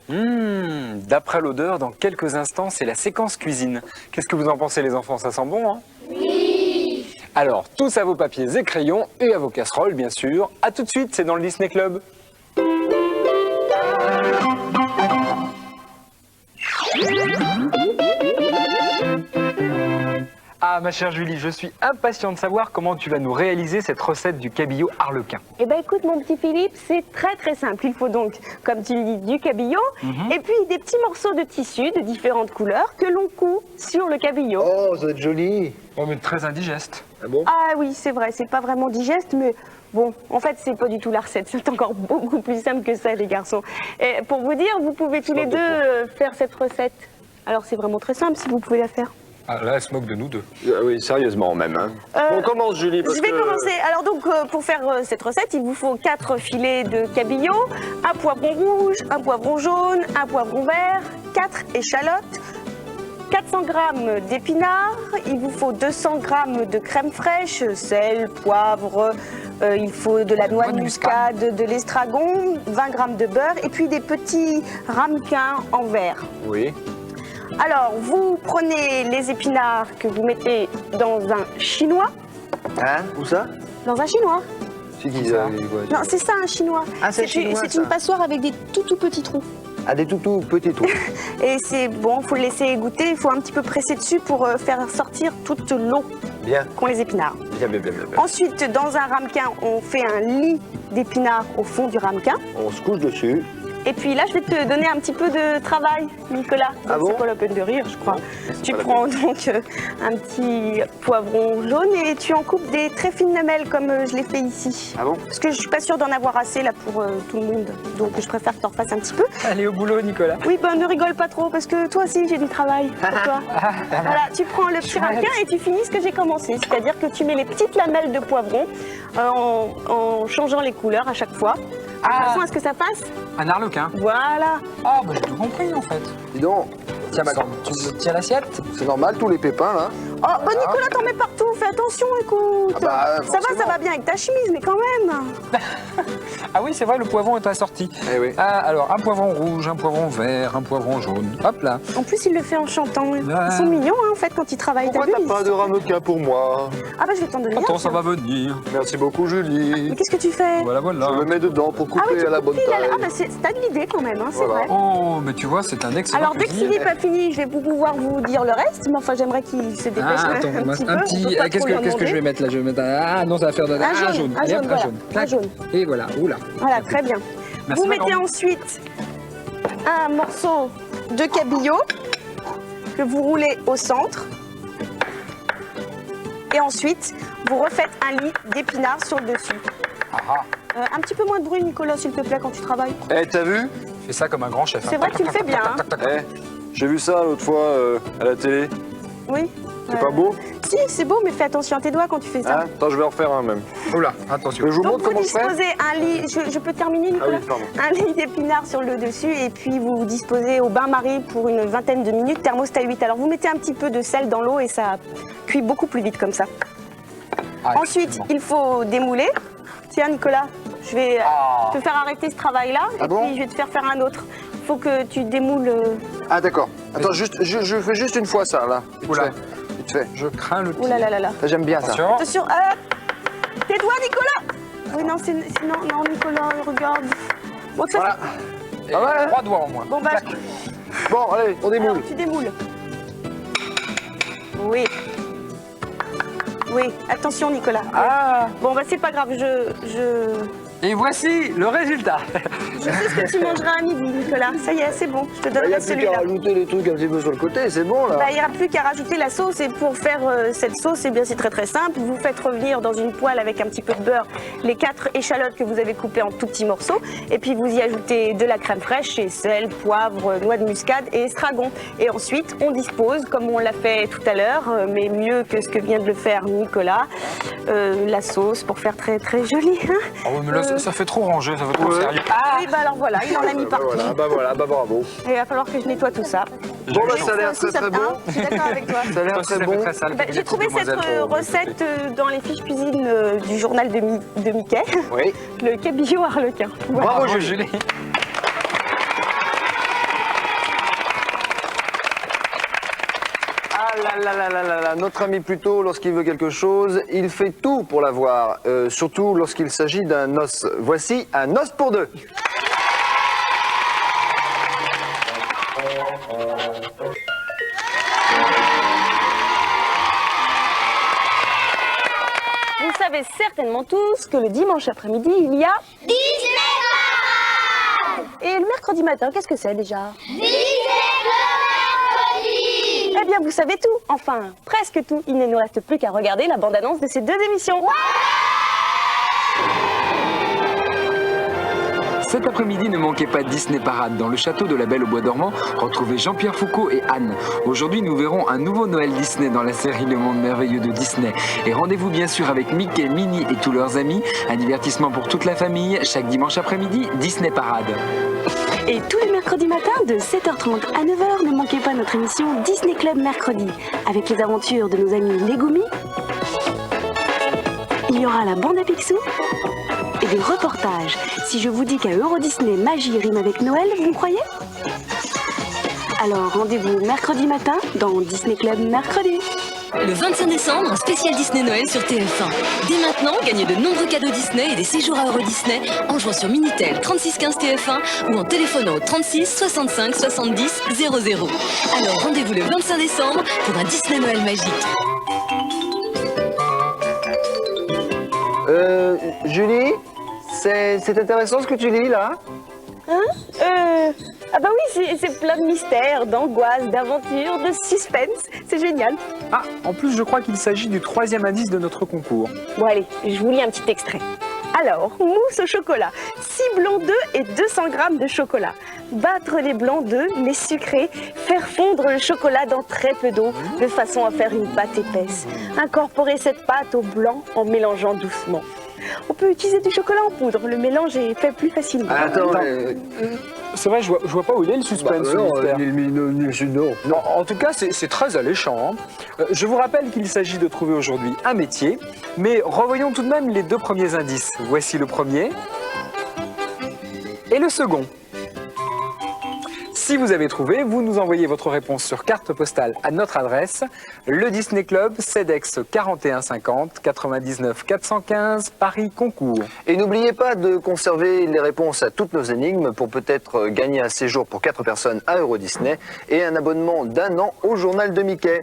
D'après l'odeur, dans quelques instants, c'est la séquence cuisine. Qu'est-ce que vous en pensez les enfants? Ça sent bon, hein? Oui! Alors, tous à vos papiers et crayons et à vos casseroles, bien sûr. À tout de suite, c'est dans le Disney Club. Ah, ma chère Julie, je suis impatient de savoir comment tu vas nous réaliser cette recette du cabillaud arlequin. Eh ben écoute mon petit Philippe, c'est très simple. Il faut donc, comme tu le dis, du cabillaud et puis des petits morceaux de tissu de différentes couleurs que l'on coud sur le cabillaud. Oh, ça va être joli. Oh, mais très indigeste. Ah bon? Ah oui, c'est vrai, c'est pas vraiment digeste, mais bon, en fait, c'est pas du tout la recette. C'est encore beaucoup plus simple que ça, les garçons. Et pour vous dire, vous pouvez tous les deux faire cette recette. Alors c'est vraiment très simple si vous pouvez la faire. Ah, là, elle se moque de nous deux. Ah oui, sérieusement même. Hein. Bon, commence Julie. Parce Je vais que... commencer. Alors donc, pour faire cette recette, il vous faut 4 filets de cabillaud, un poivron rouge, un poivron jaune, un poivron vert, 4 échalotes, 400 g d'épinards, il vous faut 200 g de crème fraîche, sel, poivre, il faut de la noix de muscade, de l'estragon, 20 g de beurre et puis des petits ramequins en verre. Oui. Alors, vous prenez les épinards que vous mettez dans un chinois. Hein? Où ça? Dans un chinois. C'est qui ça? Non, c'est ça un chinois. Ah, c'est chinois, c'est ça. une passoire avec des tout petits trous. Ah, des tout petits trous. Et c'est bon, il faut le laisser égoutter, il faut un petit peu presser dessus pour faire sortir toute l'eau Bien. qu'ont les épinards. Bien. Ensuite, dans un ramequin, on fait un lit d'épinards au fond du ramequin. On se couche dessus. Et puis là, je vais te donner un petit peu de travail, Nicolas. Ah bon? C'est pas la peine de rire, je crois. Tu prends donc un petit poivron jaune et tu en coupes des très fines lamelles comme je l'ai fait ici. Ah bon? Parce que je suis pas sûre d'en avoir assez là pour tout le monde. Donc je préfère que tu en refasses un petit peu. Allez au boulot, Nicolas. Oui, ben ne rigole pas trop parce que toi aussi j'ai du travail pour toi. Voilà, tu prends le petit ramequin et tu finis ce que j'ai commencé. C'est-à-dire que tu mets les petites lamelles de poivron en changeant les couleurs à chaque fois. De façon à ce que ça fasse. Un arlequin. Voilà. Ah, bah j'ai tout compris en fait. Dis donc, Tiens, tu me tiens l'assiette? c'est normal, tous les pépins là. Oh, bah Nicolas, t'en mets partout, fais attention, écoute. Ah bah, ça va bien avec ta chemise, mais quand même. Ah oui, c'est vrai, le poivron est assorti. Eh oui. Ah, alors, un poivron rouge, un poivron vert, un poivron jaune. Hop là. En plus, il le fait en chantant. Ils sont mignons, hein, en fait, quand ils travaillent. Pourquoi T'as vu, t'as pas de ramequin pour moi? Ah bah, je vais t'en donner Attends, un. ça va venir. Merci beaucoup Julie. Mais qu'est-ce que tu fais? Voilà, voilà. Je le mets dedans pour couper Ah oui, tu à la coupes bonne pile taille. Ah bah, t'as de l'idée quand même, hein, c'est Voilà. vrai. Oh, mais tu vois, c'est un excellent Alors, dès que cuisinier. Philippe a fini, je vais pouvoir vous dire le reste. Mais enfin, j'aimerais qu'il se dépêche Ah, attends, un petit peu. On peut pas qu'est-ce trop lui en que je vais demander. mettre là? Je vais mettre ah non, ça va faire de Un jaune, un Allez, jaune, hop, voilà. jaune. Un Tac. jaune. Et voilà, oula. Voilà, très bien. Merci, Vous ma mettez grande. ensuite un morceau de cabillaud que vous roulez au centre. Et ensuite, vous refaites un lit d'épinards sur le dessus. Un petit peu moins de bruit, Nicolas, s'il te plaît, quand tu travailles. Eh, t'as vu? Fais ça comme un grand chef. C'est vrai que tu le fais bien. Hein. Eh, j'ai vu ça l'autre fois à la télé. Oui. C'est pas beau? Si, c'est beau, mais fais attention à tes doigts quand tu fais ça. Hein? Attends, je vais en refaire un même. Oula, attention. Je vous Donc montre vous comment je fais? disposez un lit, je peux terminer Ah Nicolas? oui, pardon. Un lit d'épinards sur le dessus et puis vous disposez au bain-marie pour une vingtaine de minutes, thermostat 8. Alors vous mettez un petit peu de sel dans l'eau et ça cuit beaucoup plus vite comme ça. Ah, Ensuite, effectivement. il faut démouler. Tiens Nicolas, je vais te faire arrêter ce travail-là et bon? puis je vais te faire un autre. Il faut que tu démoules. Ah d'accord. Attends, juste, je fais juste une fois ça là. Vite Oula. fait. Vite fait. Je crains le Ouh là là là là. Ça, j'aime bien ça. Attention. Attention, tes doigts Nicolas. Oui non, non Nicolas, regarde. Bon, ça, Voilà. Et Ah ouais? 3 doigts en moins. Bon bah, Bon, allez, on démoule. alors, tu démoules. Oui. Oui, attention Nicolas. Ah, Bon bah c'est pas grave, et voici le résultat. je sais ce que tu mangeras à midi Nicolas. Ça y est, c'est bon, je te Il n'y donnerai a plus qu'à celui-là. rajouter des trucs un petit peu sur le côté, c'est bon là. Bah, il n'y aura plus qu'à rajouter la sauce et pour faire cette sauce, eh bien c'est très simple. Vous faites revenir dans une poêle avec un petit peu de beurre les 4 échalotes que vous avez coupées en tout petits morceaux et puis vous y ajoutez de la crème fraîche et sel, poivre, noix de muscade et estragon. Et ensuite on dispose, comme on l'a fait tout à l'heure, mais mieux que ce que vient de le faire Nicolas, la sauce pour faire très joli. Hein. Oh, mais là, ça fait trop rangé, ça fait trop Ouais. sérieux. Ah, Oui, bah alors voilà, il en a mis partout. Voilà, bah bravo. Et il va falloir que je nettoie tout ça. Bon, bah, ça a l'air Si très ça très te- bon. hein, je suis d'accord avec toi. Ça a l'air toi aussi, très ça fait bon. très sale. Bah, j'ai trouvé cette recette dans les fiches cuisine du journal de Mickey, Oui. le cabillaud arlequin. Voilà. Bravo Bravo, Julie. Julie. Ah là là là là là, notre ami Pluto, lorsqu'il veut quelque chose, il fait tout pour l'avoir, surtout lorsqu'il s'agit d'un os. Voici un os pour deux. Vous savez certainement tous que le dimanche après-midi, il y a... Disney Parade! Et le mercredi matin, qu'est-ce que c'est déjà? Disney Mercredi! Eh bien, vous savez tout. Enfin, presque tout. Il ne nous reste plus qu'à regarder la bande-annonce de ces deux émissions. Cet après-midi, ne manquez pas Disney Parade. Dans le château de la Belle au Bois dormant, retrouvez Jean-Pierre Foucault et Anne. Aujourd'hui, nous verrons un nouveau Noël Disney dans la série Le Monde Merveilleux de Disney. Et rendez-vous bien sûr avec Mickey, Minnie et tous leurs amis. Un divertissement pour toute la famille. Chaque dimanche après-midi, Disney Parade. Et tous les mercredis matins, de 7h30 à 9h, ne manquez pas notre émission Disney Club Mercredi, avec les aventures de nos amis les Goumis. Il y aura la bande à Picsou et des reportages. Si je vous dis qu'à Euro Disney, magie rime avec Noël, vous me croyez? Alors rendez-vous mercredi matin dans Disney Club Mercredi. Le 25 décembre, spécial Disney Noël sur TF1. Dès maintenant, gagnez de nombreux cadeaux Disney et des séjours à Euro Disney en jouant sur Minitel 3615 TF1 ou en téléphonant au 36 65 70 00. Alors rendez-vous le 25 décembre pour un Disney Noël magique. Julie, c'est intéressant ce que tu lis là? Ah bah oui, c'est plein de mystères, d'angoisse, d'aventures, de suspense. C'est génial. Ah, en plus, je crois qu'il s'agit du 3e indice de notre concours. Bon allez, je vous lis un petit extrait. Alors, mousse au chocolat, 6 blancs d'œufs et 200 g de chocolat. Battre les blancs d'œufs, les sucrer, faire fondre le chocolat dans très peu d'eau, de façon à faire une pâte épaisse. Incorporer cette pâte au blanc en mélangeant doucement. On peut utiliser du chocolat en poudre, le mélange est fait plus facilement. Attends, C'est vrai, je vois pas où il est le suspense. ce mystère. non. En tout cas, c'est très alléchant. Je vous rappelle qu'il s'agit de trouver aujourd'hui un métier, mais revoyons tout de même les deux premiers indices. Voici le premier et le second. Si vous avez trouvé, vous nous envoyez votre réponse sur carte postale à notre adresse, le Disney Club, CEDEX 4150 99 415, Paris Concours. Et n'oubliez pas de conserver les réponses à toutes nos énigmes pour peut-être gagner un séjour pour 4 personnes à Euro Disney et un abonnement d'1 an au journal de Mickey.